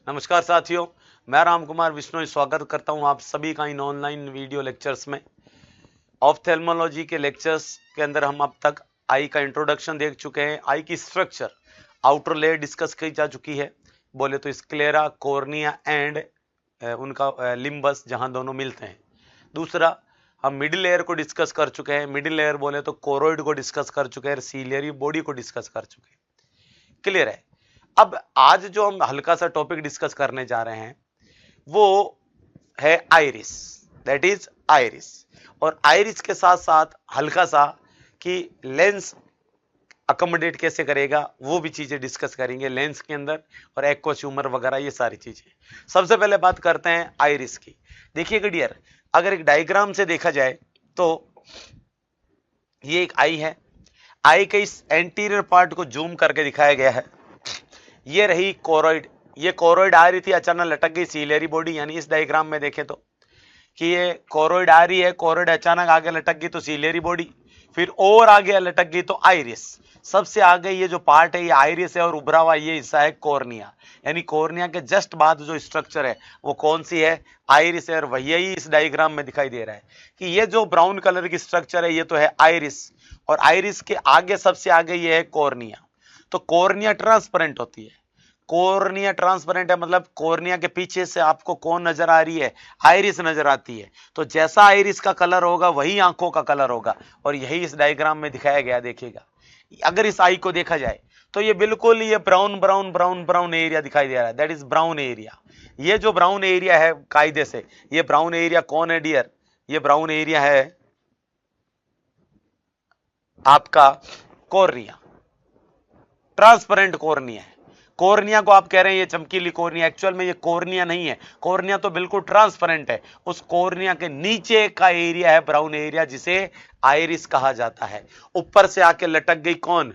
नमस्कार साथियों, मैं राम कुमार बिश्नोई स्वागत करता हूं आप सभी का इन ऑनलाइन वीडियो लेक्चर्स में। ऑफ्थेल्मोलॉजी के लेक्चर्स के अंदर हम अब तक आई का इंट्रोडक्शन देख चुके हैं। आई की स्ट्रक्चर, आउटर लेयर डिस्कस की जा चुकी है। बोले तो स्क्लेरा, कॉर्निया एंड उनका लिम्बस, जहां दोनों मिलते हैं। दूसरा, हम मिडिल लेयर को डिस्कस कर चुके हैं। मिडिल लेयर बोले तो कोरोइड को डिस्कस कर चुके हैं, सीलियरी बॉडी को डिस्कस कर चुके हैं। क्लियर है। अब आज जो हम हल्का सा टॉपिक डिस्कस करने जा रहे हैं वो है आइरिस, दैट इज आइरिस। और आइरिस के साथ साथ हल्का सा कि लेंस अकोमोडेट कैसे करेगा वो भी चीजें डिस्कस करेंगे लेंस के अंदर, और एक्वा ट्यूमर वगैरह ये सारी चीजें। सबसे पहले बात करते हैं आइरिस की। देखिएगा डियर, अगर एक डायग्राम से देखा जाए तो ये एक आई है। आई के इस एंटीरियर पार्ट को जूम करके दिखाया गया है। ये रही कोरोइड। ये कोरोइड आ रही थी, अचानक लटक गई सीलियरी बॉडी, यानी इस डायग्राम में देखें तो कि ये कोरोइड आ रही है, कोरोइड अचानक आगे लटक गई तो सीलियरी बॉडी, फिर और आगे लटक गई तो आइरिस। सबसे आगे ये जो पार्ट है ये आइरिस है, और उभरा हुआ ये हिस्सा है कॉर्निया। यानी कॉर्निया के जस्ट बाद जो स्ट्रक्चर है वो कौन सी है? आइरिस है। और वही इस डायग्राम में दिखाई दे रहा है कि ये जो ब्राउन कलर की स्ट्रक्चर है ये तो है आइरिस, और आइरिस के आगे सबसे आगे ये है कॉर्निया। तो कॉर्निया ट्रांसपेरेंट होती है। कॉर्निया ट्रांसपेरेंट है, मतलब कॉर्निया के पीछे से आपको कौन नजर आ रही है? आइरिस नजर आती है। तो जैसा आइरिस का कलर होगा वही आंखों का कलर होगा, और यही इस डायग्राम में दिखाया गया। देखिएगा, अगर इस आई को देखा जाए तो ये बिल्कुल ये brown brown brown brown area दिखाई दे रहा है, दैट इज ब्राउन एरिया। ये जो ब्राउन एरिया है कायदे से, ये ब्राउन एरिया कौन है डियर? ये ब्राउन एरिया है आपका कॉर्निया, ट्रांसपेरेंट कॉर्निया है। कॉर्निया को आप कह रहे हैं ये चमकीली कॉर्निया, एक्चुअल में ये कॉर्निया नहीं है। कॉर्निया तो बिल्कुल ट्रांसपेरेंट है। उस कॉर्निया के नीचे का एरिया है ब्राउन एरिया, जिसे आइरिस कहा जाता है। ऊपर से आके लटक गई कौन?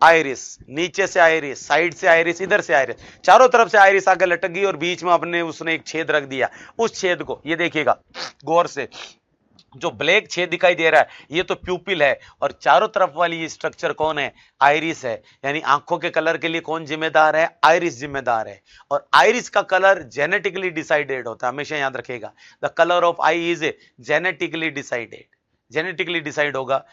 आइरिस। नीचे से आइरिस, साइड से आइरिस, इधर से आइरिस, चारों तरफ से आइरिस आके लटक गई, और बीच में अपने उसने एक छेद रख दिया। उस छेद को ये देखिएगा गौर से, जो ब्लैक छेद दिखाई दे रहा है ये तो प्यूपिल है, और चारों तरफ वाली ये स्ट्रक्चर कौन है? आइरिस है। यानी आंखों के कलर के लिए कौन जिम्मेदार है? आइरिस जिम्मेदार है। और आइरिस का कलर जेनेटिकली डिसाइडेड होता है, हमेशा याद रखिएगा। The colour of I is genetically decided, genetically decide होगा।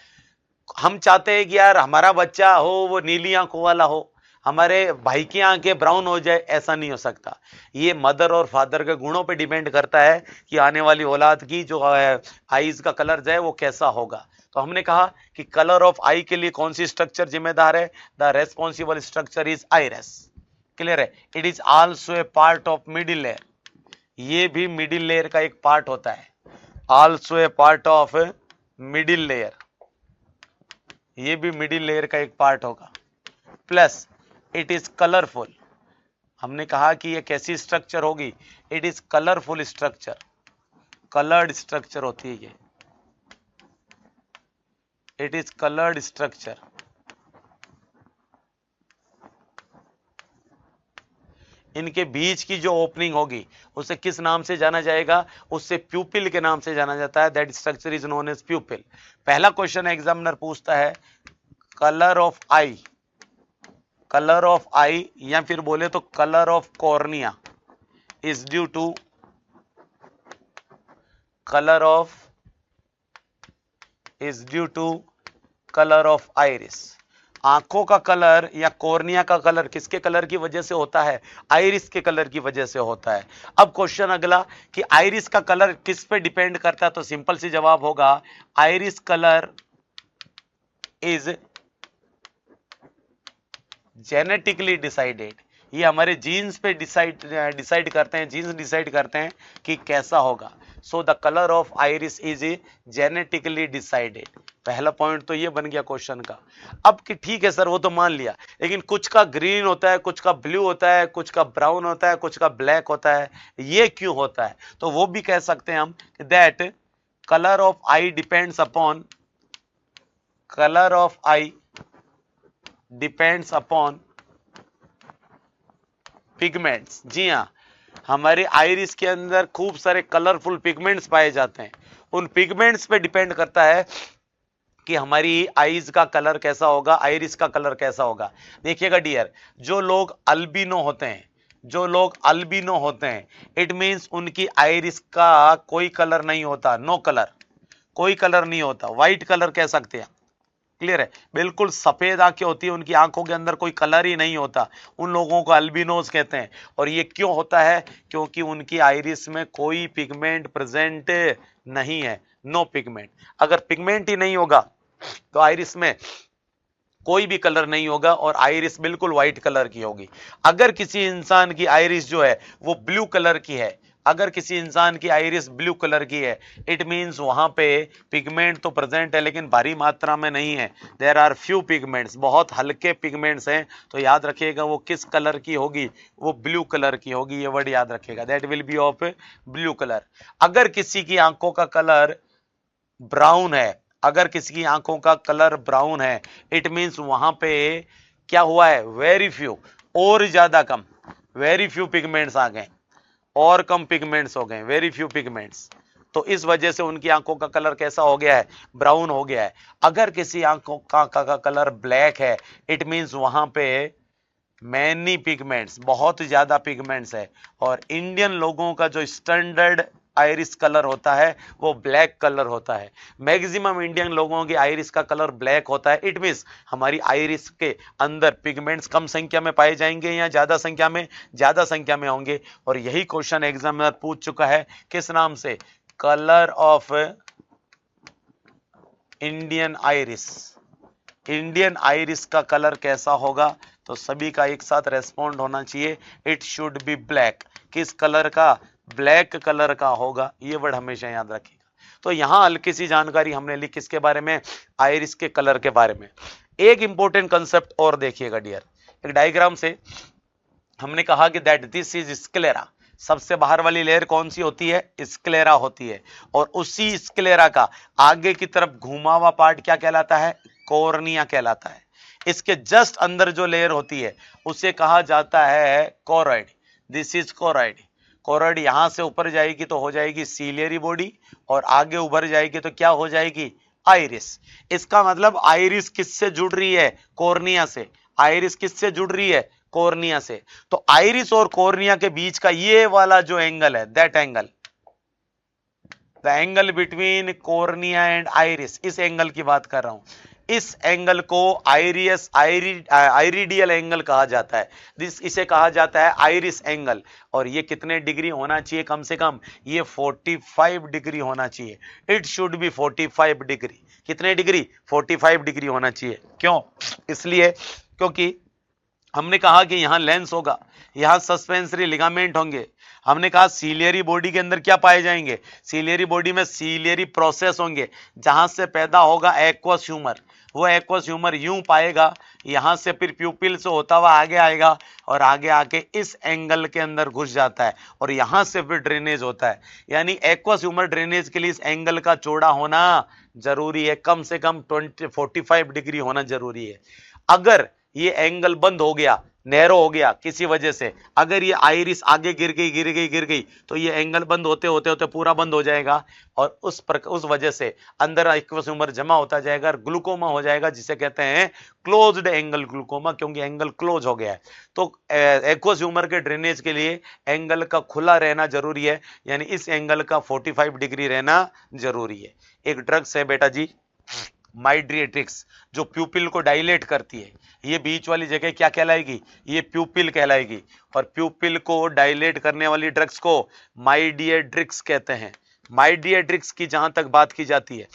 हम चाहते हैं कि यार हमारा बच्चा हो वो नीली आंखों वाला हो, हमारे भाई की आंखें ब्राउन हो जाए, ऐसा नहीं हो सकता। ये मदर और फादर के गुणों पे डिपेंड करता है कि आने वाली औलाद की जो आईज का कलर जो है वो कैसा होगा। तो हमने कहा कि कलर ऑफ आई के लिए कौन सी स्ट्रक्चर जिम्मेदार है? The responsible structure is iris. Clear है। It is also a part of middle layer. ये भी मिडिल लेयर का एक पार्ट होता है, also a part of middle layer. ये भी मिडिल लेयर का एक पार्ट होगा। Plus it is colourful. हमने कहा कि ये कैसी स्ट्रक्चर होगी? It is colourful structure, coloured structure होती है ये। It is coloured structure. इनके बीच की जो ओपनिंग होगी उसे किस नाम से जाना जाएगा? उससे प्यूपिल के नाम से जाना जाता है। That structure is known as pupil. पहला क्वेश्चन एग्जामिनर पूछता है colour of eye, colour of eye या फिर बोले तो colour of cornea is due to colour of iris. आंखों का कलर या कॉर्निया का कलर किसके कलर की वजह से होता है? आइरिस के कलर की वजह से होता है। अब क्वेश्चन अगला कि आइरिस का कलर किस पे डिपेंड करता है? तो सिंपल सी जवाब होगा iris colour is genetically decided. ये हमारे जीन्स पे डिसाइड करते हैं, जीन्स डिसाइड करते हैं कि कैसा होगा। So the colour of iris is genetically decided. पहला पॉइंट तो ये बन गया क्वेश्चन का। अब कि ठीक है सर वो तो मान लिया, लेकिन कुछ का ग्रीन होता है, कुछ का ब्लू होता है, कुछ का ब्राउन होता है, कुछ का ब्लैक होता है, ये क्यों होता है? तो वो भी कह सकते हैं हम that colour of eye depends upon, colour of eye depends upon pigments. जी हाँ, हमारे आइरिस के अंदर खूब सारे कलरफुल पिगमेंट्स पाए जाते हैं। उन पिगमेंट्स पे डिपेंड करता है कि हमारी आईज का कलर कैसा होगा, आइरिस का कलर कैसा होगा। देखिएगा डियर, जो लोग अल्बिनो होते हैं, जो लोग अल्बिनो होते हैं, इट मींस उनकी आइरिस का कोई कलर नहीं होता, नो कलर, कोई कलर नहीं होता, व्हाइट कलर कह सकते हैं। क्लियर है, बिल्कुल सफेद आंखें होती है, उनकी आंखों के अंदर कोई कलर ही नहीं होता, उन लोगों को अल्बिनोज कहते हैं। और ये क्यों होता है? क्योंकि उनकी आइरिस में कोई पिगमेंट प्रेजेंट नहीं है, नो पिगमेंट। अगर पिगमेंट ही नहीं होगा तो आइरिस में कोई भी कलर नहीं होगा और आइरिस बिल्कुल व्हाइट कलर की होगी। अगर किसी इंसान की आइरिस जो है वो ब्लू कलर की है, अगर किसी इंसान की आइरिस ब्लू कलर की है, इट मींस वहां पे पिगमेंट तो प्रेजेंट है लेकिन भारी मात्रा में नहीं है। देयर आर फ्यू पिगमेंट्स, बहुत हल्के पिगमेंट्स हैं। तो याद रखिएगा वो किस कलर की होगी, वो ब्लू कलर की होगी, ये वर्ड याद रखिएगा, that will be of blue colour. अगर किसी की आंखों का कलर ब्राउन है, अगर किसी की आंखों का कलर ब्राउन है, इट मींस वहां पे क्या हुआ है, वेरी फ्यू, और ज्यादा कम, वेरी फ्यू पिगमेंट्स आ गए, और कम पिगमेंट्स हो गए, वेरी फ्यू पिगमेंट्स। तो इस वजह से उनकी आंखों का कलर कैसा हो गया है, ब्राउन हो गया है। अगर किसी आंखों का कलर ब्लैक है, इट मींस वहां पे मैनी पिगमेंट्स, बहुत ज्यादा पिगमेंट्स है। और इंडियन लोगों का जो स्टैंडर्ड आइरिस कलर होता है वो ब्लैक कलर होता है। मैक्सिमम इंडियन लोगों की आइरिस का कलर ब्लैक होता है। इट मींस हमारी आइरिस के अंदर पिगमेंट्स कम संख्या में पाए जाएंगे या ज्यादा संख्या में, ज्यादा संख्या में होंगे। और यही क्वेश्चन एग्जामिनर पूछ चुका है, किस नाम से, colour of Indian iris, Indian iris का कलर कैसा होगा। तो सभी का एक साथ रेस्पॉन्ड होना चाहिए, इट शुड बी ब्लैक। किस कलर का, ब्लैक कलर का होगा, ये वर्ड हमेशा याद रखिएगा। तो यहां हल्की सी जानकारी हमने ली किसके बारे में, आइरिस के कलर के बारे में। एक इंपॉर्टेंट कंसेप्ट और देखिएगा डियर, एक डायग्राम से हमने कहा कि दैट दिस इज स्क्लेरा, सबसे बाहर वाली लेयर कौन सी होती है, स्क्लेरा होती है। और उसी स्क्लेरा का आगे की तरफ घुमा हुआ पार्ट क्या कहलाता है, कॉर्निया कहलाता है। इसके जस्ट अंदर जो लेयर होती है उसे कहा जाता है choroid, this is choroid. Choroid यहां से ऊपर जाएगी तो हो जाएगी सीलियरी बॉडी, और आगे उभर जाएगी तो क्या हो जाएगी, आइरिस। इसका मतलब आइरिस किससे जुड़ रही है, कॉर्निया से। आइरिस किससे जुड़ रही है, कॉर्निया से। तो आइरिस और कॉर्निया के बीच का ये वाला जो एंगल है, that angle, the angle between cornea and iris, इस एंगल की बात कर रहा हूं। इस एंगल को आइरिडियल एंगल कहा जाता है। इसे कहा जाता है आइरिस एंगल। और ये कितने डिग्री होना चाहिए, कम से कम ये 45 डिग्री होना चाहिए। It should be 45 degree. कितने डिग्री, 45 डिग्री होना चाहिए। क्यों, इसलिए क्योंकि हमने कहा कि यहां लेंस होगा, यहां सस्पेंसरी लिगामेंट होंगे। हमने कहा सीलियरी बॉडी के अंदर क्या पाए जाएंगे, सीलियरी बॉडी में सीलियरी प्रोसेस होंगे, जहां से पैदा होगा एक्वस ह्यूमर। वो एक्वस ह्यूमर यूं पाएगा, यहां से फिर प्यूपिल से होता हुआ आगे आएगा, और आगे आके इस एंगल के अंदर घुस जाता है, और यहां से फिर ड्रेनेज होता है। यानी एक्वस ह्यूमर ड्रेनेज के लिए इस एंगल का चौड़ा होना जरूरी है, कम से कम 45 डिग्री होना जरूरी है। अगर ये एंगल बंद हो गया, नैरो हो गया किसी वजह से, अगर ये आइरिस आगे गिर गई तो ये एंगल बंद होते होते पूरा बंद हो जाएगा, और उस वजह से अंदर एक्वस ह्यूमर जमा होता जाएगा और ग्लूकोमा हो जाएगा, जिसे कहते हैं क्लोज्ड एंगल ग्लूकोमा, क्योंकि एंगल क्लोज हो गया है। तो एक्वस ह्यूमर के ड्रेनेज के लिए एंगल का खुला रहना जरूरी है, यानी इस एंगल का 45 डिग्री रहना जरूरी है। एक ड्रग्स है बेटा जी, माइड्रिएट्रिक्स, जो प्यूपिल को डायलेट करती है। ये बीच वाली जगह क्या कहलाएगी, ये प्यूपिल कहलाएगी। और प्यूपिल को डायलेट करने वाली ड्रग्स को माइडिएट्रिक्स कहते हैं। माइडिएट्रिक्स की जहां तक बात की जाती है,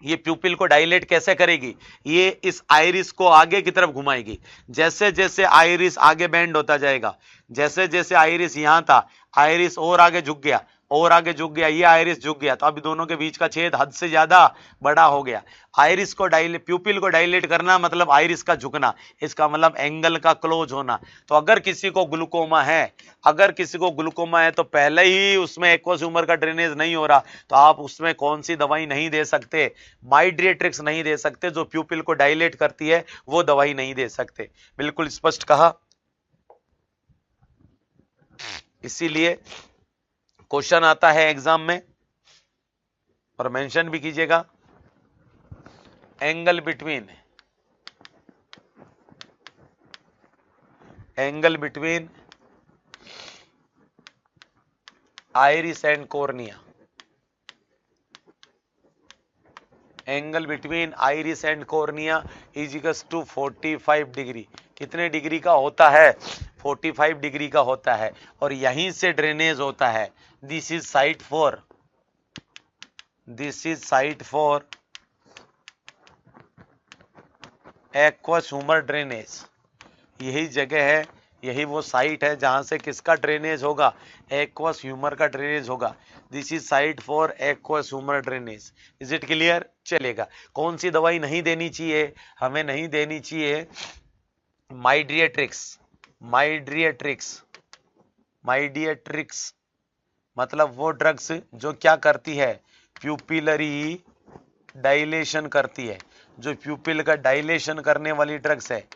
ये प्यूपिल को डायलेट कैसे करेगी, ये इस आइरिस को आगे की तरफ घुमाएगी। जैसे जैसे आइरिस आगे बेंड होता जाएगा, जैसे जैसे आइरिस यहां था, आइरिस और आगे झुक गया, और आगे झुक गया, ये आइरिस झुक गया, तो अब दोनों के बीच का छेद हद से ज्यादा बड़ा हो गया। आइरिस को डायलेट, प्यूपिल को डायलेट करना मतलब आइरिस का झुकना, इसका मतलब एंगल का क्लोज होना। तो अगर किसी को ग्लूकोमा है, अगर किसी को ग्लूकोमा है तो पहले ही उसमें एक्वस ह्यूमर का ड्रेनेज नहीं हो रहा, तो आप उसमें कौन सी दवाई नहीं दे सकते, माइड्रिएट्रिक्स नहीं दे सकते, जो प्यूपिल को डायलेट करती है वो दवाई नहीं दे सकते। बिल्कुल स्पष्ट कहा। इसीलिए क्वेश्चन आता है एग्जाम में, और मेंशन भी कीजिएगा, angle between iris and cornea, angle between iris and cornea is equals to 45 degree. कितने डिग्री का होता है? 45 डिग्री का होता है। और यहीं से ड्रेनेज होता है। This is site for aqueous humour drainage. यही जगह है, यही वो साइट है जहां से किसका ड्रेनेज होगा? एक्वस ह्यूमर का ड्रेनेज होगा। This is site for aqueous humour drainage. Is it clear? चलेगा। कौन सी दवाई नहीं देनी चाहिए? हमें नहीं देनी चाहिए माइडिएट्रिक्स मतलब वो ड्रग्स जो क्या करती है? प्यूपिलरी डायलेशन करती है। जो प्यूपिल का डायलेशन करने वाली ड्रग्स है,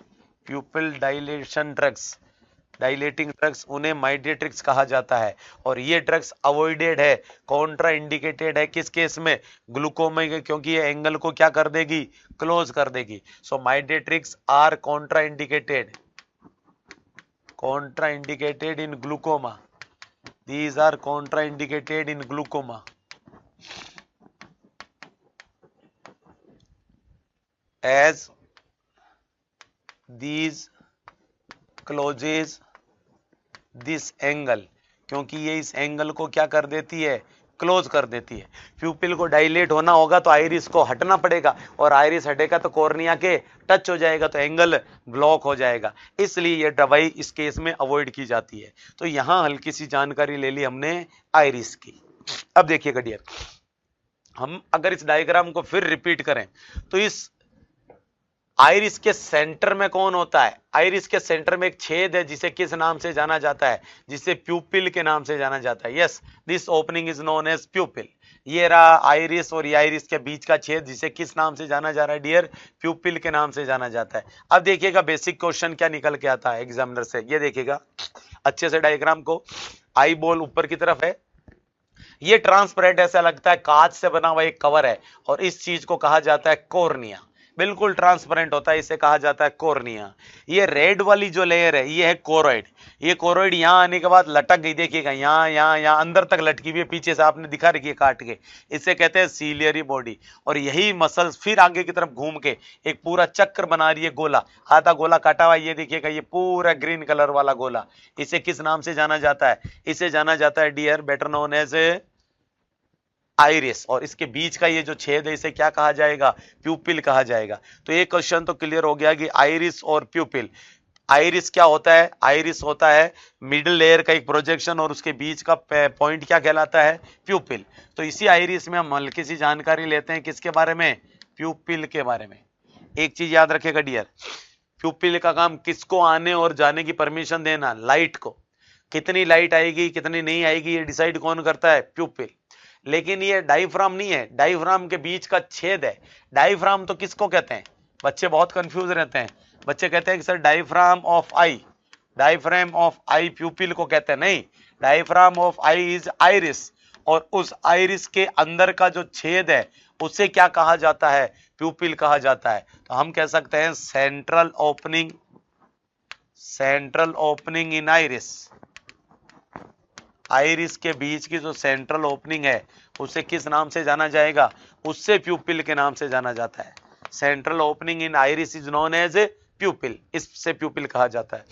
प्यूपिल डायलेशन ड्रग्स, डायलेटिंग ड्रग्स, उन्हें माइडिएट्रिक्स कहा जाता है। और ये ड्रग्स अवॉइडेड है, कॉन्ट्रा इंडिकेटेड है। किस केस में? ग्लूकोमा के, क्योंकि ये एंगल को क्या कर देगी? क्लोज कर देगी। So mydriatics are contraindicated in glaucoma. These are contraindicated in glaucoma. As these closes this angle, क्योंकि ये इस एंगल को क्या कर देती है? क्लोज कर देती है। प्यूपिल को डायलेट होना होगा तो आइरिस को हटना पड़ेगा, और आइरिस हटेगा तो कॉर्निया के टच हो जाएगा, तो एंगल ब्लॉक हो जाएगा। इसलिए ये दवाई इस केस में अवॉइड की जाती है। तो यहां हल्की सी जानकारी ले ली हमने आइरिस की। अब देखिएगा डियर, हम अगर इस डायग्राम को फिर रिपीट करें तो इस आइरिस के सेंटर में कौन होता है? आइरिस के सेंटर में एक छेद है जिसे किस नाम से जाना जाता है? जिसे प्यूपिल के नाम से जाना जाता है। Yes, this opening is known as pupil. ये रहा आइरिस और ये आइरिस के बीच का छेद, जिसे किस नाम से जाना जा रहा है डियर? प्यूपिल के नाम से जाना जाता है। अब देखिएगा बेसिक क्वेश्चन क्या निकल के आता है एग्जामिनर से। ये देखिएगा अच्छे से डायग्राम को, आई बॉल ऊपर की तरफ है, ये ट्रांसपेरेंट ऐसा लगता है कांच से बना हुआ एक कवर है, और इस चीज को कहा जाता है कॉर्निया। बिल्कुल ट्रांसपेरेंट होता है, इसे कहा जाता है कॉर्निया। ये रेड वाली जो लेयर है ये है कोरोइड। ये कोरोइड यहां आने के बाद लटक गई, देखिएगा यहां अंदर तक लटकी हुई है, पीछे से आपने दिखा रखी है काट के। इसे कहते हैं सीलियरी बॉडी। और यही मसल्स फिर आगे की तरफ घूम के एक पूरा चक्र बना रही है, गोला, आधा गोला काटा हुआ। ये देखिएगा ये पूरा ग्रीन कलर वाला गोला, इसे किस नाम से जाना जाता है? इसे जाना जाता है dear better known as iris. और इसके बीच का ये जो छेद है इसे क्या कहा जाएगा? प्यूपिल कहा जाएगा। तो ये क्वेश्चन तो क्लियर हो गया कि आइरिस और प्यूपिल। आइरिस क्या होता है? आइरिस होता है मिडिल लेयर का एक प्रोजेक्शन, और उसके बीच का पॉइंट क्या कहलाता है? प्यूपिल। तो इसी आइरिस में हम हल्की सी जानकारी लेते हैं, किसके बारे में? प्यूपिल के बारे में। एक चीज याद रखेगा डियर, प्यूपिल का काम किसको आने और जाने की परमिशन देना? लाइट को। कितनी लाइट आएगी कितनी नहीं आएगी ये डिसाइड कौन करता है? प्यूपिल। लेकिन ये डायफ्राम नहीं है, डायफ्राम के बीच का छेद है। डायफ्राम तो किसको कहते हैं? बच्चे बहुत कंफ्यूज रहते हैं। बच्चे कहते हैं कि sir diaphragm of I, diaphragm of आई प्यूपिल को कहते हैं। नहीं, diaphragm of I is iris, और उस आइरिस के अंदर का जो छेद है उसे क्या कहा जाता है? प्यूपिल कहा जाता है। तो हम कह सकते हैं central opening in iris. Iris के बीच की जो सेंट्रल ओपनिंग है उसे किस नाम से जाना जाएगा? उससे प्यूपिल के नाम से जाना जाता है। Central opening in iris is known as pupil, इससे प्यूपिल कहा जाता है।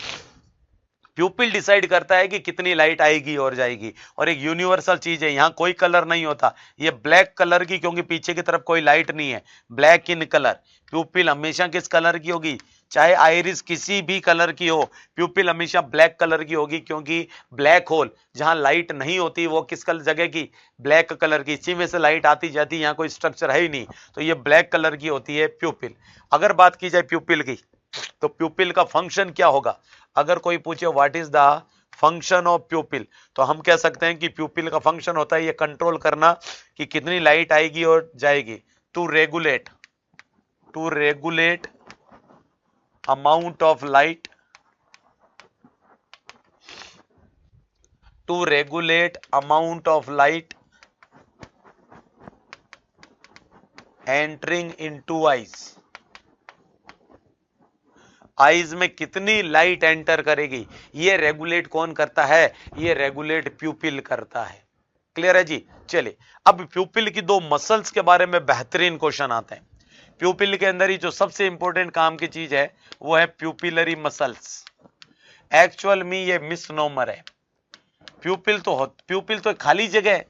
प्यूपिल डिसाइड करता है कि कितनी लाइट आएगी और जाएगी। और एक यूनिवर्सल चीज है, यहां कोई कलर नहीं होता, ये ब्लैक कलर की, क्योंकि पीछे की तरफ कोई लाइट नहीं है, ब्लैक इन कलर। प्यूपिल हमेशा किस कलर की होगी? चाहे आइरिस किसी भी कलर की हो, प्यूपिल हमेशा ब्लैक कलर की होगी, क्योंकि ब्लैक होल जहां लाइट नहीं होती वो किस कलर जगह की? ब्लैक कलर की। इसी में से लाइट आती जाती, यहाँ कोई स्ट्रक्चर है ही नहीं, तो ये ब्लैक कलर की होती है प्यूपिल। अगर बात की जाए प्यूपिल की, तो प्यूपिल का फंक्शन क्या होगा? अगर कोई पूछे what is the function of प्यूपिल, तो हम कह सकते हैं कि प्यूपिल का फंक्शन होता है ये कंट्रोल करना कि कितनी लाइट आएगी और जाएगी। To regulate amount of light, to regulate amount of light entering into eyes। Eyes में कितनी लाइट एंटर करेगी ये रेगुलेट कौन करता है? ये रेगुलेट प्यूपिल करता है। क्लियर है जी। चलिए अब प्यूपिल की दो मसल्स के बारे में बेहतरीन क्वेश्चन आते हैं। प्यूपिल के अंदर ही जो सबसे इंपॉर्टेंट काम की चीज है वो है प्यूपिलरी मसल्स। एक्चुअल में ये मिसनोमर है। प्यूपिल तो खाली जगह है,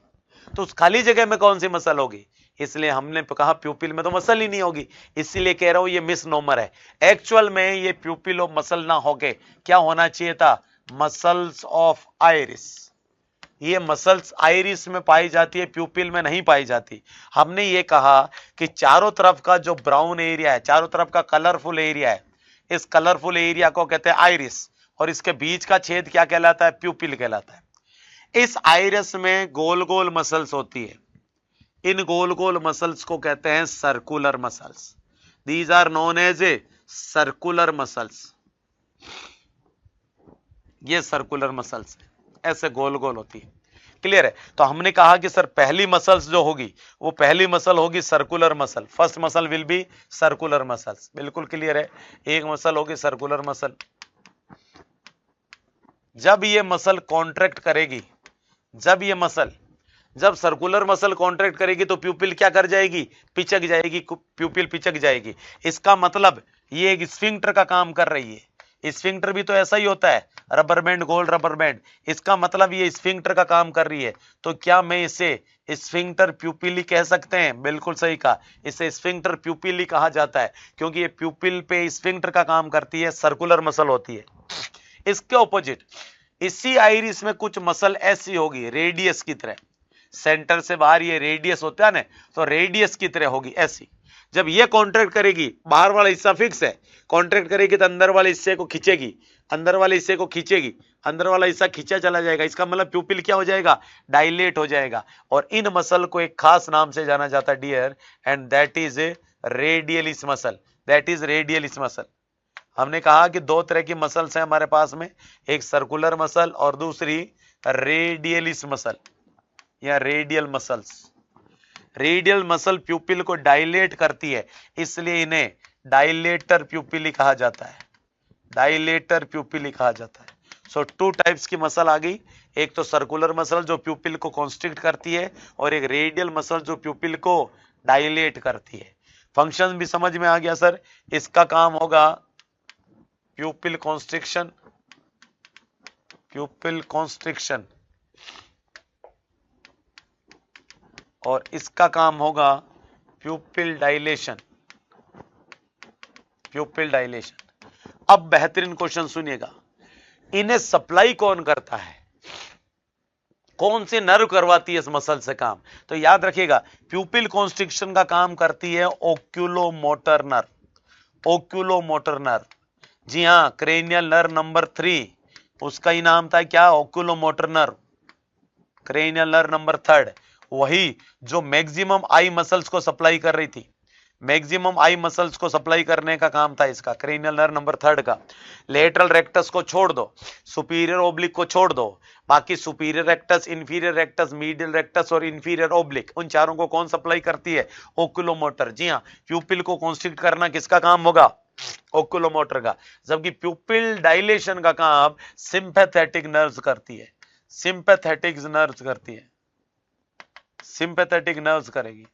तो उस खाली जगह में कौन सी मसल होगी, इसलिए हमने कहा प्यूपिल में तो मसल ही नहीं होगी, इसीलिए कह रहा हूं ये मिसनोमर है। एक्चुअल में ये प्यूपिल ऑफ मसल ना होके क्या होना चाहिए था, मसल्स ऑफ आइरिस। ये मसल्स आइरिस में पाई जाती है, प्यूपिल में नहीं पाई जाती। हमने ये कहा कि चारों तरफ का जो ब्राउन एरिया है, चारों तरफ का कलरफुल एरिया है, इस कलरफुल एरिया को कहते हैं आइरिस, और इसके बीच का छेद क्या कहलाता है, प्यूपिल कहलाता है। इस आइरिस में गोल गोल मसल्स होती है, इन गोल गोल मसल्स को कहते हैं circular muscles. These are known as a circular muscles. ये सर्कुलर मसल्स ऐसे गोल गोल होती है। क्लियर है। तो हमने कहा कि सर पहली मसल्स जो होगी वो पहली मसल होगी circular muscle. First muscle will be circular muscles. बिल्कुल क्लियर है। एक मसल होगी सर्कुलर मसल। जब ये मसल कॉन्ट्रैक्ट करेगी, जब सर्कुलर मसल कॉन्ट्रैक्ट करेगी तो प्यूपिल क्या कर जाएगी, पिचक जाएगी, प्यूपिल पिचक जाएगी। इसका मतलब ये एक स्फिंक्टर का काम कर रही है। स्फिंक्टर भी तो ऐसा ही होता है, रबर बैंड, गोल रबर बैंड। इसका मतलब ये स्फिंक्टर का काम कर रही है। तो क्या मैं इसे स्फिंक्टर प्यूपिली कह सकते हैं? बिल्कुल सही कहा, इसे स्फिंक्टर प्यूपिली कहा जाता है, क्योंकि ये प्यूपिल पे स्फिंक्टर का काम करती है, सर्कुलर मसल होती है। इसके ऑपोजिट इसी आइरिस में कुछ मसल ऐसी होगी रेडियस की तरह, सेंटर से बाहर ये रेडियस होता है ना, तो रेडियस की तरह होगी ऐसी। जब ये कॉन्ट्रैक्ट करेगी, बाहर वाला हिस्सा फिक्स है, कॉन्ट्रैक्ट करेगी तो अंदर वाले हिस्से को खींचेगी, अंदर वाले हिस्से को खींचेगी, अंदर वाला हिस्सा खींचा चला जाएगा। इसका मतलब प्यूपिल क्या हो जाएगा, डायलेट हो जाएगा। और इन मसल को एक खास नाम से जाना जाता है dear, and that is radialis muscle. That is radialis muscle. हमने कहा कि दो तरह की मसल्स हैं हमारे पास में, एक सर्कुलर मसल और दूसरी रेडियलिस मसल या रेडियल मसल्स। रेडियल मसल प्यूपिल को डायलेट करती है, इसलिए इन्हें डायलेटर प्यूपिली कहा जाता है, डायलेटर प्यूपिली कहा जाता है। सो टू टाइप्स की मसल आ गई, एक तो सर्कुलर मसल जो प्यूपिल को कॉन्स्ट्रिक्ट करती है, और एक रेडियल मसल जो प्यूपिल को डायलेट करती है। फंक्शन भी समझ में आ गया सर। इसका काम होगा प्यूपिल कॉन्स्ट्रिक्शन, प्यूपिल कॉन्स्ट्रिक्शन, और इसका काम होगा प्यूपिल डायलेशन, प्यूपिल डायलेशन। अब बेहतरीन क्वेश्चन सुनिएगा, इन्हें सप्लाई कौन करता है, कौन सी नर्व करवाती है इस मसल से काम? तो याद रखिएगा, प्यूपिल कॉन्स्ट्रिक्शन का काम करती है ओक्यूलोमोटर नर्व, ओक्यूलोमोटर नर्व। जी हां, क्रेनियल नर्व नंबर 3, उसका ही नाम था क्या, ओक्यूलोमोटर नर्व। क्रेनियल नर्व नंबर 3 वही जो मैक्सिमम आई मसल्स को सप्लाई कर रही थी, मैक्सिमम आई मसल्स को सप्लाई करने का काम था इसका, क्रेनियल नर्व नंबर 3 का। लेटरल रेक्टस को छोड़ दो, सुपीरियर ओब्लिक को छोड़ दो, बाकी superior rectus, inferior rectus, medial rectus और इंफीरियर ओब्लिक, उन चारों को कौन सप्लाई करती है, ओक्यूलोमोटर। जी हाँ, प्यूपिल को कॉन्स्ट्रिक्ट करना किसका काम होगा, ओक्यूलोमोटर का। जबकि प्यूपिल डायलेशन का काम सिंपैथेटिक नर्व्स करती है, सिंपैथेटिक नर्व्स करती है, सिंपैथेटिक नर्व्स करेगी।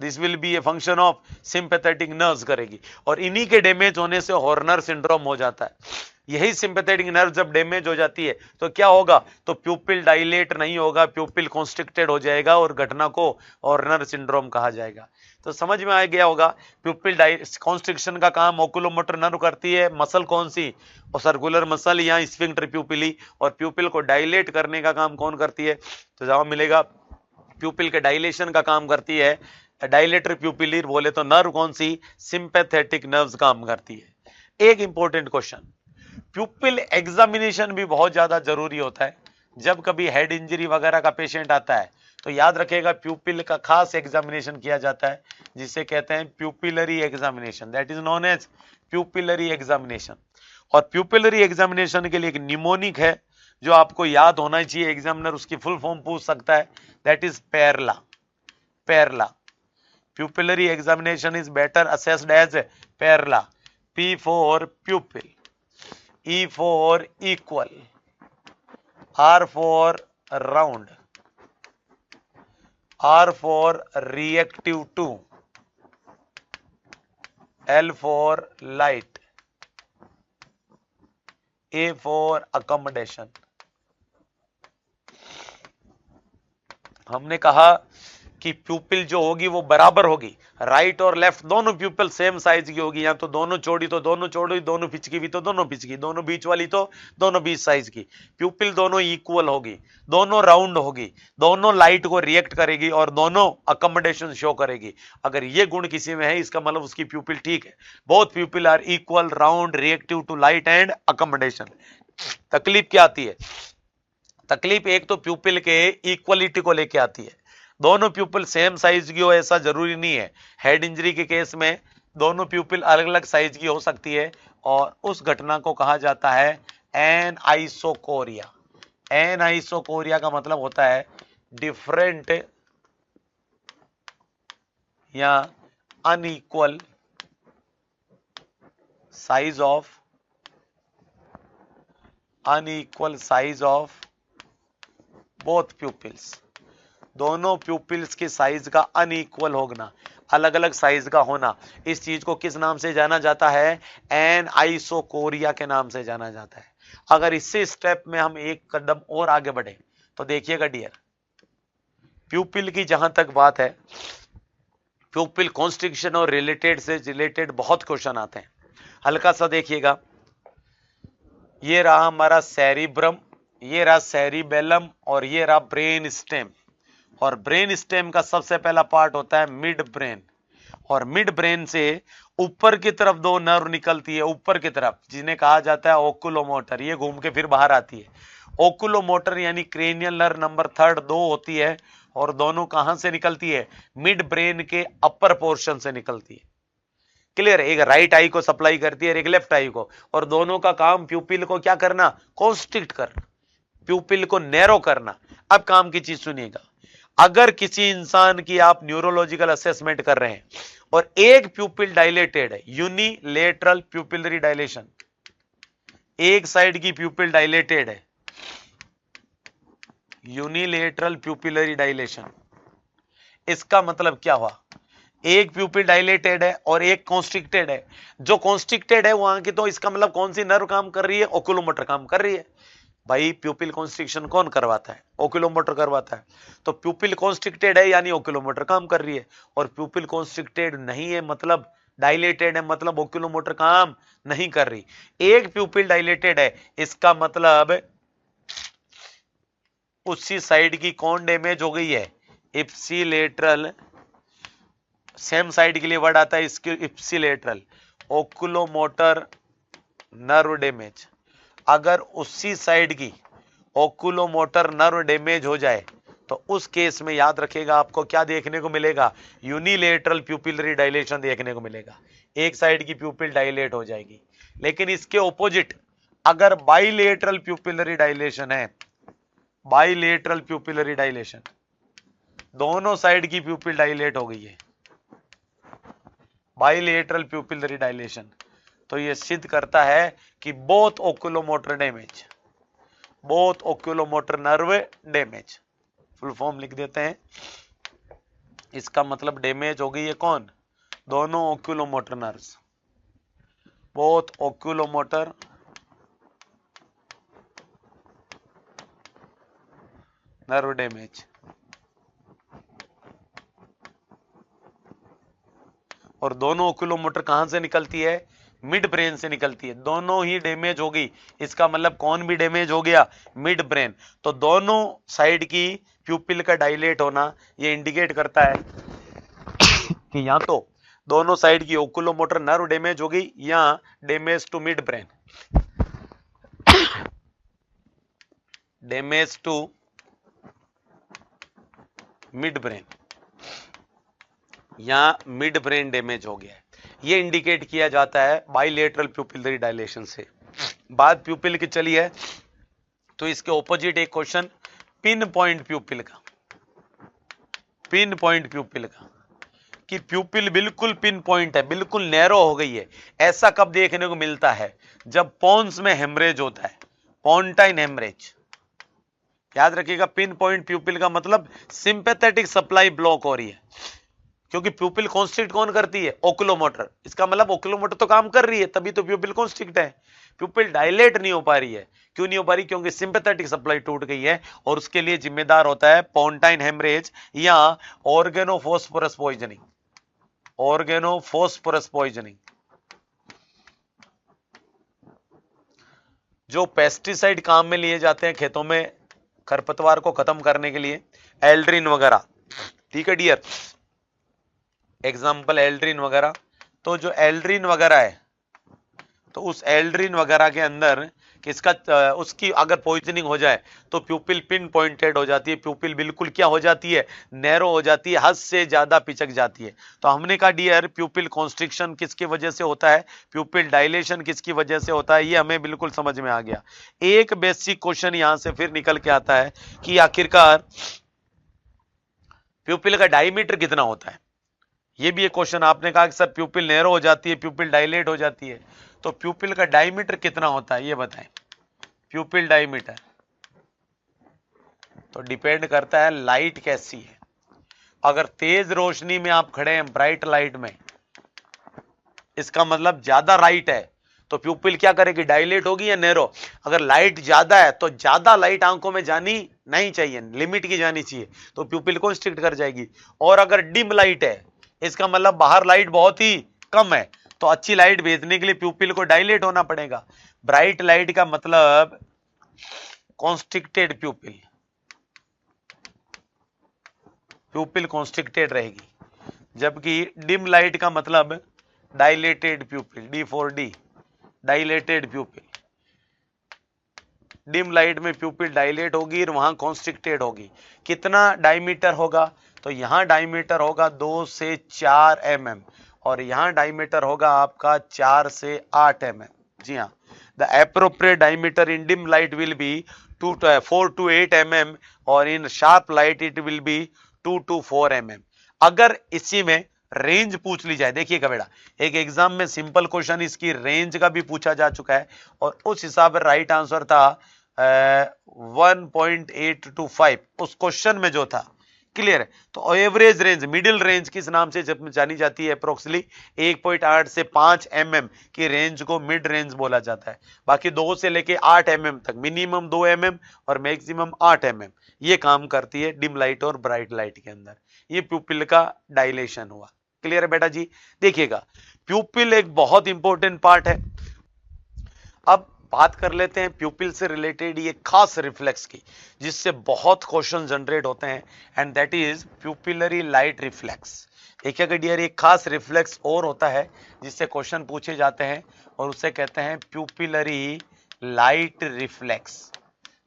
This will be a function of sympathetic nerves करेगी, और इन्हीं के डैमेज होने से हॉर्नर सिंड्रोम हो जाता है। यही सिंपैथेटिक नर्व जब डैमेज हो जाती है तो क्या होगा, तो प्यूपिल डायलेट नहीं होगा, प्यूपिल कॉन्स्ट्रिक्टेड हो जाएगा, और घटना को हॉर्नर सिंड्रोम कहा जाएगा। तो समझ में आ गया होगा, प्यूपिल कॉन्स्ट्रिक्शन का काम ओक्यूलोमोटर नर्व करती है। मसल कौन सी, और सर्कुलर मसल या स्फिंक्टर प्यूपिली, और प्यूपिल को डायलेट करने का काम कौन करती है, तो जवाब मिलेगा प्यूपिल के डायलेशन का काम करती है डायलेटर प्यूपिली। बोले तो नर्व कौन सी, सिंपैथेटिक नर्व्स काम करती है। एक इंपॉर्टेंट क्वेश्चन, प्यूपिल एग्जामिनेशन भी बहुत ज्यादा जरूरी होता है। जब कभी हेड इंजरी वगैरह का पेशेंट आता है तो याद रखेगा प्यूपिल का खास एग्जामिनेशन किया जाता है, जिसे कहते हैं pupillary examination, that is known as pupillary examination. और प्यूपिलरी एग्जामिनेशन के लिए एक निमोनिक है जो आपको याद होना चाहिए, एग्जामिनर उसकी फुल फॉर्म पूछ सकता है, that is PERLA, PERLA. Pupillary examination is better assessed as Perla. P for pupil, E for equal, R for round, R for reactive to, L for light, A for accommodation. हमने कहा कि प्यूपिल जो होगी वो बराबर होगी, राइट और left दोनों प्यूपिल सेम साइज की होगी, या तो दोनों चौड़ी तो दोनों चौड़ी, दोनों पिचकी भी तो दोनों पिचकी, दोनों बीच वाली तो दोनों बीच साइज की। प्यूपिल दोनों इक्वल होगी, दोनों राउंड होगी, दोनों लाइट को रिएक्ट करेगी और दोनों अकोमोडेशन शो करेगी। अगर ये गुण किसी में है इसका मतलब उसकी प्यूपिल ठीक है। Both pupil are equal, round, reactive to light and accommodation. तकलीफ क्या आती है? तकलीफ एक तो प्यूपिल के इक्वलिटी को लेके आती है, दोनों प्यूपिल सेम साइज की हो ऐसा जरूरी नहीं है। हेड इंजरी के केस में दोनों प्यूपिल अलग अलग साइज की हो सकती है और उस घटना को कहा जाता है एनआइसोकोरिया। एनआइसोकोरिया का मतलब होता है डिफरेंट या unequal size of, unequal size of both pupils. दोनों प्यूपिल्स के साइज का अनइक्वल होना, अलग अलग साइज का होना, इस चीज को किस नाम से जाना जाता है? एनआइसोकोरिया के नाम से जाना जाता है। अगर इससे स्टेप में हम एक कदम और आगे बढ़े तो देखिएगा डियर, प्यूपिल की जहां तक बात है, प्यूपिल कॉन्स्ट्रिक्शन और रिलेटेड से रिलेटेड बहुत क्वेश्चन आते हैं। हल्का सा देखिएगा, ये रहा हमारा सेरिब्रम, ये रहा सेरिबेलम और ये रहा ब्रेन स्टेम। और ब्रेन स्टेम का सबसे पहला पार्ट होता है मिड ब्रेन, और मिड ब्रेन से ऊपर की तरफ दो नर्व निकलती है, ऊपर की तरफ, जिन्हें कहा जाता है ओकुलोमोटर। ये घूम के फिर बाहर आती है। ओकुलोमोटर यानी क्रेनियल नर्व नंबर 3 दो होती है, और दोनों कहां से निकलती है? मिड ब्रेन के अपर पोर्शन से निकलती है। क्लियर? एक राइट आई को सप्लाई करती है, एक लेफ्ट आई को, और दोनों का काम प्यूपिल को क्या करना? कॉन्स्ट्रिक्ट करना, प्यूपिल को नैरो करना। अब काम की चीज सुनिएगा, अगर किसी इंसान की आप न्यूरोलॉजिकल असेसमेंट कर रहे हैं और एक प्यूपिल डायलेटेड है, यूनिलेटरल प्यूपिलरी डायलेशन, एक साइड की प्यूपिल डायलेटेड है, यूनिलेटरल प्यूपिलरी डायलेशन, इसका मतलब क्या हुआ? एक प्यूपिल डायलेटेड है और एक कॉन्स्ट्रिक्टेड है। जो कॉन्स्ट्रिक्टेड है वहां की, तो इसका मतलब कौन सी नर्व काम कर रही है? ओकुलोमोटर काम कर रही है। भाई प्यूपिल कॉन्स्ट्रिक्शन कौन करवाता है? ओकुलोमोटर करवाता है। तो प्यूपिल कॉन्स्ट्रिक्टेड है यानी ओकुलोमोटर काम कर रही है, और प्यूपिल कॉन्स्ट्रिक्टेड नहीं है मतलब डायलेटेड है, मतलब ओकुलोमोटर काम नहीं कर रही। एक प्यूपिल डायलेटेड है, इसका मतलब उसी साइड की कौन डैमेज हो गई है? इप्सिलेटरल। सेम साइड के लिए वर्ड आता है इसके, इप्सिलेटरल ओकुलोमोटर नर्व डैमेज। अगर उसी साइड की ओकुलोमोटर नर्व डैमेज हो जाए तो उस केस में याद रखिएगा आपको क्या देखने को मिलेगा? यूनिलेटरल प्यूपिलरी डायलेशन देखने को मिलेगा। एक साइड की प्यूपिल डायलेट हो जाएगी। लेकिन इसके ऑपोजिट अगर बाइलेटरल प्यूपिलरी डायलेशन है, बाइलेटरल प्यूपिलरी डायलेशन, दोनों साइड की प्यूपिल डायलेट हो गई है, बाइलेटरल प्यूपिलरी डायलेशन, तो यह सिद्ध करता है कि both oculomotor damage, both oculomotor nerve damage. Full form लिख देते हैं, इसका मतलब डैमेज हो गई है कौन? दोनों oculomotor nerves, both oculomotor nerve damage. और दोनों ओकुलोमोटर कहां से निकलती है? मिड ब्रेन से निकलती है। दोनों ही डैमेज हो गई, इसका मतलब कौन भी डैमेज हो गया? Mid brain. तो दोनों साइड की प्यूपिल का डायलेट होना ये इंडिकेट करता है कि या तो दोनों साइड की ओकुलोमोटर नर्व डैमेज हो गई या damage to midbrain, damage to midbrain, या मिड ब्रेन डैमेज हो गया है। ये इंडिकेट किया जाता है बाइलेटरल प्यूपिलरी डायलेशन से। बात प्यूपिल की चली है तो इसके ऑपोजिट एक क्वेश्चन पिन पॉइंट प्यूपिल का, पिन पॉइंट प्यूपिल का, कि प्यूपिल बिल्कुल पिन पॉइंट है, बिल्कुल नैरो हो गई है। ऐसा कब देखने को मिलता है? जब पॉन्स में हेमरेज होता है, पॉन्टाइन हेमरेज, याद रखिएगा, पिन पॉइंट प्यूपिल का मतलब सिंपैथेटिक सप्लाई ब्लॉक हो रही है, क्योंकि प्यूपिल कॉन्स्ट्रिक्ट कौन करती है? ओकुलोमोटर। इसका मतलब ओकुलोमोटर तो काम कर रही है, तभी तो प्यूपिल कॉन्स्ट्रिक्ट है। प्यूपिल डायलेट नहीं हो पा रही है। क्यों नहीं हो पा रही? क्योंकि सिंपैथेटिक सप्लाई टूट गई है, और उसके लिए जिम्मेदार होता है पोन्टाइन हेमरेज या ऑर्गेनोफॉस्फोरस पॉइजनिंग। ऑर्गेनोफॉस्फोरस पॉइजनिंग, जो पेस्टिसाइड काम में लिए जाते हैं खेतों में खरपतवार को खत्म करने के लिए, एल्ड्रिन वगैरह, ठीक है डियर, एग्जाम्पल एल्ड्रिन वगैरह। तो जो एल्ड्रिन वगैरह है, तो उस एल्ड्रिन वगैरह के अंदर किसका उसकी अगर पॉइजनिंग हो जाए तो प्यूपिल पिन पॉइंटेड हो जाती है, प्यूपिल बिल्कुल क्या हो जाती है? नैरो हो जाती है, हद से ज्यादा पिचक जाती है। तो हमने कहा डियर, प्यूपिल कॉन्स्ट्रिक्शन किसकी वजह से होता है, प्यूपिल डायलेशन किसकी वजह से होता है, ये हमें बिल्कुल समझ में आ गया। एक बेसिक क्वेश्चन यहां से फिर निकल के आता है कि आखिरकार प्यूपिल का डायमीटर कितना होता है। ये भी एक क्वेश्चन, आपने कहा कि सर प्यूपिल नैरो हो जाती है, प्यूपिल डायलेट हो जाती है, तो प्यूपिल का डायमीटर कितना होता है ये बताएं। प्यूपिल डायमीटर तो डिपेंड करता है लाइट कैसी है। अगर तेज रोशनी में आप खड़े हैं, ब्राइट लाइट में, इसका मतलब ज्यादा लाइट है, तो प्यूपिल क्या करेगी? डायलेट होगी या नैरो? अगर लाइट ज्यादा है तो ज्यादा लाइट आंखों में जानी नहीं चाहिए, लिमिट की जानी चाहिए, तो प्यूपिल को स्ट्रिक्ट कर जाएगी। और अगर डिम लाइट है, इसका मतलब बाहर लाइट बहुत ही कम है, तो अच्छी लाइट भेजने के लिए प्यूपिल को डायलेट होना पड़ेगा। ब्राइट लाइट का मतलब कॉन्स्ट्रिक्टेड प्यूपिल, प्यूपिल कॉन्स्ट्रिक्टेड रहेगी, जबकि डिम लाइट का मतलब dilated प्यूपिल, D for D, dilated प्यूपिल। Dim light में प्यूपिल डायलेट होगी और वहां कॉन्स्ट्रिक्टेड होगी। कितना डायमीटर होगा? तो यहां डायमीटर होगा 2 से 4 mm, और यहां डायमीटर होगा आपका 4 से 8 mm। जी हाँ, the appropriate diameter in dim light will be 4 to 8 mm, और in sharp light it will be 2 to 4 mm। अगर इसी में रेंज पूछ ली जाए, देखिएगा बेटा, एक एग्जाम में सिंपल क्वेश्चन इसकी रेंज का भी पूछा जा चुका है, और उस हिसाब से राइट आंसर था 1.825 उस क्वेश्चन में जो था। क्लियर है? तो एवरेज रेंज, मिडिल रेंज किस नाम से जानी जाती है? अप्रोक्सीमेटली 1.8 से 5 mm की रेंज को मिड रेंज बोला जाता है। बाकी 2 से लेके 8 mm तक, मिनिमम 2 mm और मैक्सिमम 8 mm, ये काम करती है डिम लाइट और ब्राइट लाइट के अंदर। ये प्यूपिल का डायलेशन हुआ। क्लियर है बेटा जी? देखिएगा, प्यूपिल एक बहुत इंपॉर्टेंट पार्ट है। अब बात कर लेते हैं प्यूपिल से रिलेटेड ये खास रिफ्लेक्स की, जिससे बहुत क्वेश्चन जनरेट होते हैं, and that is pupillary light reflex. देखिएगा डियर, एक खास रिफ्लेक्स और होता है जिससे क्वेश्चन पूछे जाते हैं, और उसे कहते हैं प्यूपिलरी लाइट रिफ्लेक्स।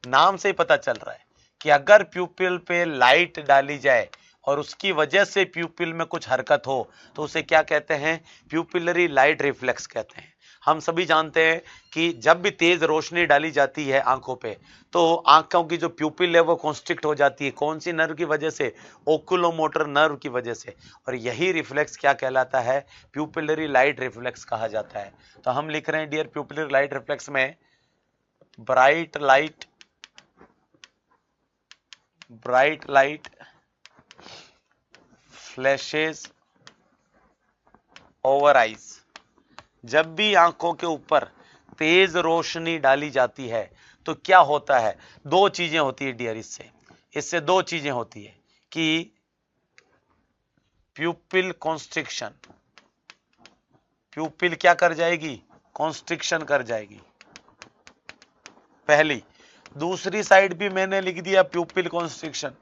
नाम से ही पता चल रहा है कि अगर प्यूपिल पे लाइट डाली जाए और उसकी वजह से प्यूपिल में कुछ हरकत हो, तो उसे क्या कहते हैं? प्यूपिलरी लाइट रिफ्लेक्स कहते हैं। हम सभी जानते हैं कि जब भी तेज रोशनी डाली जाती है आंखों पे, तो आंखों की जो प्यूपिल है वो कॉन्स्ट्रिक्ट हो जाती है। कौन सी नर्व की वजह से? ओकुलोमोटर नर्व की वजह से। और यही रिफ्लेक्स क्या कहलाता है? प्यूपिलरी लाइट रिफ्लेक्स कहा जाता है। तो हम लिख रहे हैं डियर, प्यूपिलरी लाइट रिफ्लेक्स में bright light flashes over eyes. जब भी आंखों के ऊपर तेज रोशनी डाली जाती है तो क्या होता है? दो चीजें होती है डियर, इससे दो चीजें होती है कि प्यूपिल कॉन्स्ट्रिक्शन, प्यूपिल क्या कर जाएगी? कॉन्स्ट्रिक्शन कर जाएगी, पहली। दूसरी साइड भी मैंने लिख दिया प्यूपिल कॉन्स्ट्रिक्शन,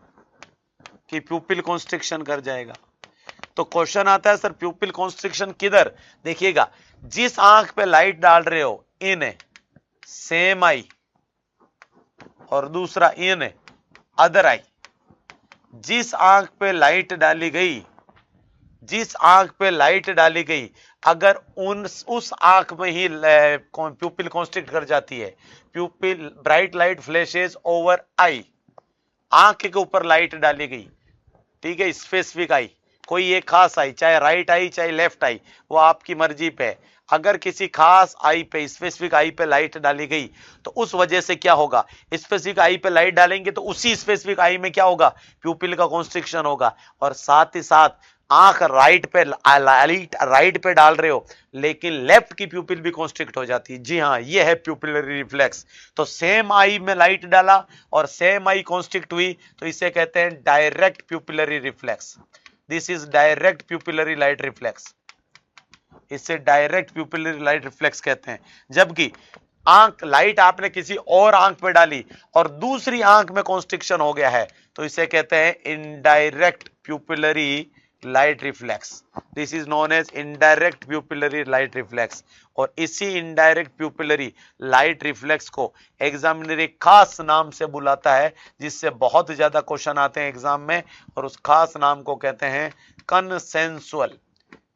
कि प्यूपिल कॉन्स्ट्रिक्शन कर जाएगा। तो क्वेश्चन आता है सर प्यूपिल कॉन्स्ट्रिक्शन किधर? देखिएगा, जिस आंख पे लाइट डाल रहे हो, इन सेम आई, और दूसरा इन अदर आई। जिस आंख पे लाइट डाली गई, जिस आंख पे लाइट डाली गई, अगर उस आंख में ही प्यूपिल कॉन्स्ट्रिक्ट कर जाती है, प्यूपिल ब्राइट लाइट फ्लैशेस ओवर आई, आंख के ऊपर लाइट डाली गई, ठीक है, स्पेसिफिक आई, कोई एक खास आई, चाहे राइट आई चाहे लेफ्ट आई, वो आपकी मर्जी पे है। अगर किसी खास आई पे, स्पेसिफिक आई पे लाइट डाली गई तो उस वजह से क्या होगा, स्पेसिफिक आई पे लाइट डालेंगे तो उसी स्पेसिफिक आई में क्या होगा, प्यूपिल का कॉन्स्ट्रिक्शन होगा। और साथ ही साथ आंख राइट पे, लाइट राइट पे डाल रहे हो लेकिन लेफ्ट की प्यूपिल भी कॉन्स्ट्रिक्ट हो जाती है। जी हाँ, ये है प्यूपिलरी रिफ्लेक्स। तो सेम आई में लाइट डाला और सेम आई कॉन्स्ट्रिक्ट हुई तो इसे कहते हैं direct pupillary reflex. This is direct pupillary light reflex. इसे डायरेक्ट प्यूपिलरी लाइट रिफ्लेक्स कहते हैं। जबकि आंख, लाइट आपने किसी और आंख पे डाली और दूसरी आंख में कॉन्स्ट्रिक्शन हो गया है तो इसे कहते हैं indirect pupillary light reflex. This is known as indirect pupillary light reflex. और इसी इनडायरेक्ट प्यूपिलरी लाइट रिफ्लेक्स को एग्जामिनर एक खास नाम से बुलाता है जिससे बहुत ज्यादा क्वेश्चन आते हैं एग्जाम में, और उस खास नाम को कहते हैं कंसेंसुअल,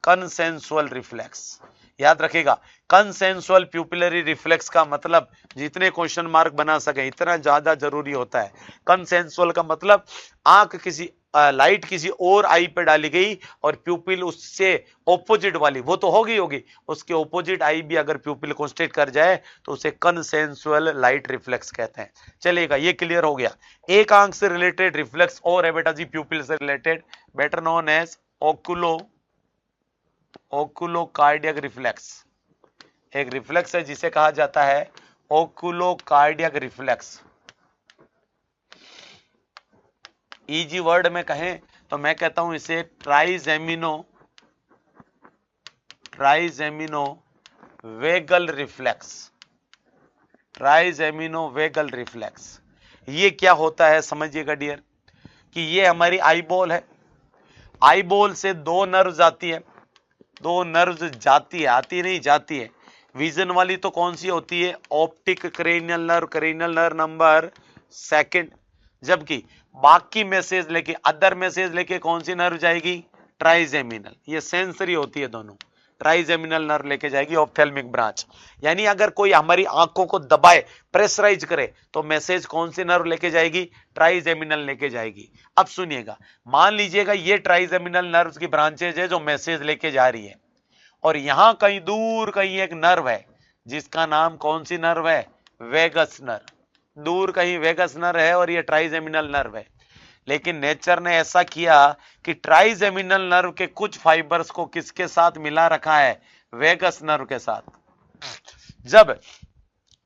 कंसेंसुअल रिफ्लेक्स। याद रखिएगा, कंसेंसुअल प्यूपिलरी रिफ्लेक्स का मतलब जितने क्वेश्चन मार्क बना सके इतना ज्यादा जरूरी होता है। कंसेंसुअल का मतलब आंख किसी लाइट किसी और आई पे डाली गई और प्यूपिल उससे ऑपोजिट वाली, वो तो होगी उसके ऑपोजिट आई भी अगर प्यूपिल कॉन्स्ट्रिक्ट कर जाए तो उसे कंसेंसुअल लाइट रिफ्लेक्स कहते हैं। चलिएगा, ये क्लियर हो गया। एक आंख से रिलेटेड रिफ्लेक्स और है बेटा जी प्यूपिल से related, better known as oculocardiac reflex. एक रिफ्लेक्स है जिसे कहा जाता है ओकुलोकार्डियक रिफ्लेक्स। इजी वर्ड में कहें तो मैं कहता हूं इसे trigemino vagal reflex. Trigemino vagal reflex. ये क्या होता है समझिएगा डियर, कि ये हमारी आईबॉल है, आईबॉल से दो नर्व्स आती है, दो नर्व्स जाती है, आती नहीं जाती है। विजन वाली तो कौन सी होती है, optic cranial nerve, cranial nerve number second. जबकि बाकी मैसेज लेके, अदर मैसेज लेके कौन सी नर्व जाएगी, ट्राइजेमिनल। ये सेंसरी होती है दोनों, ट्राइजेमिनल नर्व लेके जाएगी ऑप्थेल्मिक ब्रांच। यानी अगर कोई हमारी आंखों को दबाए, प्रेशराइज करे तो मैसेज कौन सी नर्व लेके जाएगी, ट्राइजेमिनल लेके जाएगी। अब सुनिएगा, मान लीजिएगा ये ट्राइजेमिनल नर्व्स की ब्रांचेज है जो मैसेज लेके जा रही है, और यहां कहीं दूर कहीं एक नर्व है जिसका नाम कौन सी नर्व है, वेगस नर्व। दूर कहीं वेगस नर्व है और ये ट्राइजेमिनल नर्व है। लेकिन नेचर ने ऐसा किया कि ट्राइजेमिनल नर्व के कुछ फाइबर्स को किसके साथ मिला रखा है, वेगस नर्व के साथ। जब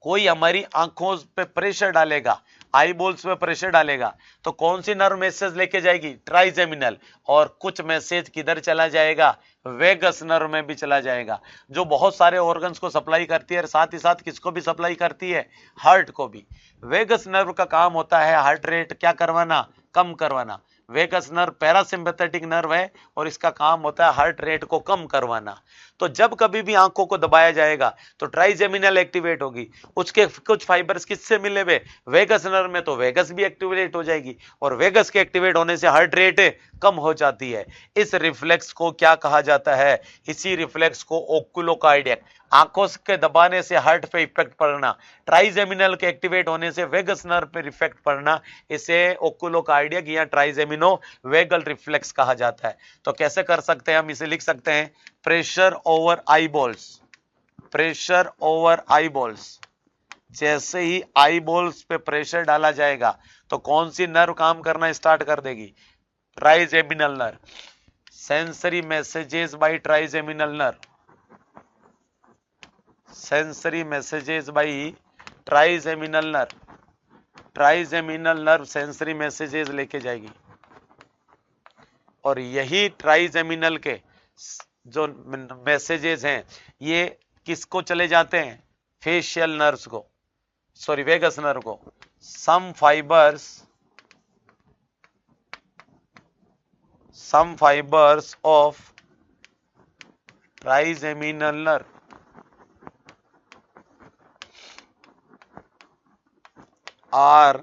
कोई हमारी आंखों पे प्रेशर डालेगा, आईबॉल्स पे प्रेशर डालेगा तो कौन सी नर्व मैसेज लेके जाएगी, ट्राइजेमिनल। और कुछ मैसेज किधर चला जाएगा, वेगस नर्व में भी चला जाएगा, जो बहुत सारे ऑर्गन्स को सप्लाई करती है और साथ ही साथ किसको भी सप्लाई करती है, हार्ट को भी। वेगस नर्व का काम होता है हार्ट रेट क्या करवाना, कम करवाना। वेगस नर्व पैरासिम्पैथेटिक नर्व है और इसका काम होता है हार्ट रेट को कम करवाना। तो जब कभी भी आंखों को दबाया जाएगा तो ट्राइजेमिनल एक्टिवेट होगी, उसके कुछ फाइबर्स किससे मिले हुए, वेगस नर्व में, तो वेगस भी एक्टिवेट हो जाएगी और वेगस के एक्टिवेट होने से हार्ट रेट कम हो जाती है। इस रिफ्लेक्स को क्या कहा जाता है, इसी रिफ्लेक्स को ओकुलोकार्डियक, आंखों के दबाने से हार्ट पे इफेक्ट पड़ना, ट्राइजेमिनल के एक्टिवेट होने से वेगस नर्व पे इफेक्ट पड़ना, इसे ओकुलोकार्डियक या ट्राइजेमिनो वेगल रिफ्लेक्स कहा जाता है। तो कैसे कर सकते हैं हम, इसे लिख सकते हैं pressure over eyeballs, pressure over eyeballs. जैसे ही आईबॉल्स पे प्रेशर डाला जाएगा तो कौन सी नर्व काम करना स्टार्ट कर देगी, trigeminal nerve. Sensory messages bye trigeminal nerve, sensory messages bye trigeminal nerve. Trigeminal nerve sensory messages लेके जाएगी और यही ट्राइजेमिनल के जो मैसेजेस हैं ये किसको चले जाते हैं, फेशियल नर्व्स को, सॉरी वेगस नर्व को। Some fibres of trigeminal nerve are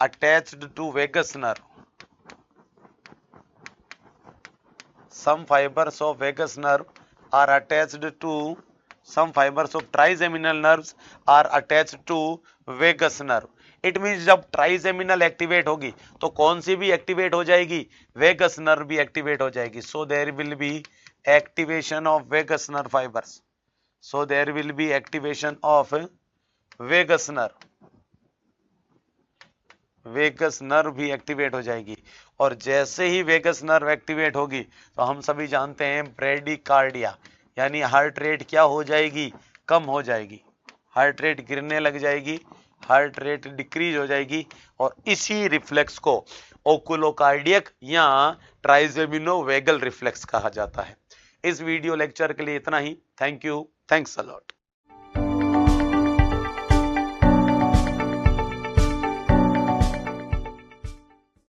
attached to vagus nerve. Some fibers of vagus nerve are attached to, some fibers of trigeminal nerves are attached to vagus nerve. It mean जब trigeminal activate होगी तो कौन सी भी activate हो जाएगी, vagus nerve भी activate हो जाएगी। So there will be activation of vagus nerve fibers. So there will be activation of vagus nerve. Vagus nerve भी एक्टिवेट हो जाएगी, और जैसे ही वेगस नर्व एक्टिवेट होगी तो हम सभी जानते हैं ब्रेडिकार्डिया, यानी हार्ट रेट क्या हो जाएगी, कम हो जाएगी, हार्ट रेट गिरने लग जाएगी, हार्ट रेट डिक्रीज हो जाएगी, और इसी रिफ्लेक्स को ओकुलोकार्डियक या ट्राइजेमिनोवेगल रिफ्लेक्स कहा जाता है। इस वीडियो लेक्चर के लिए इतना ही। Thank you, thanks a lot.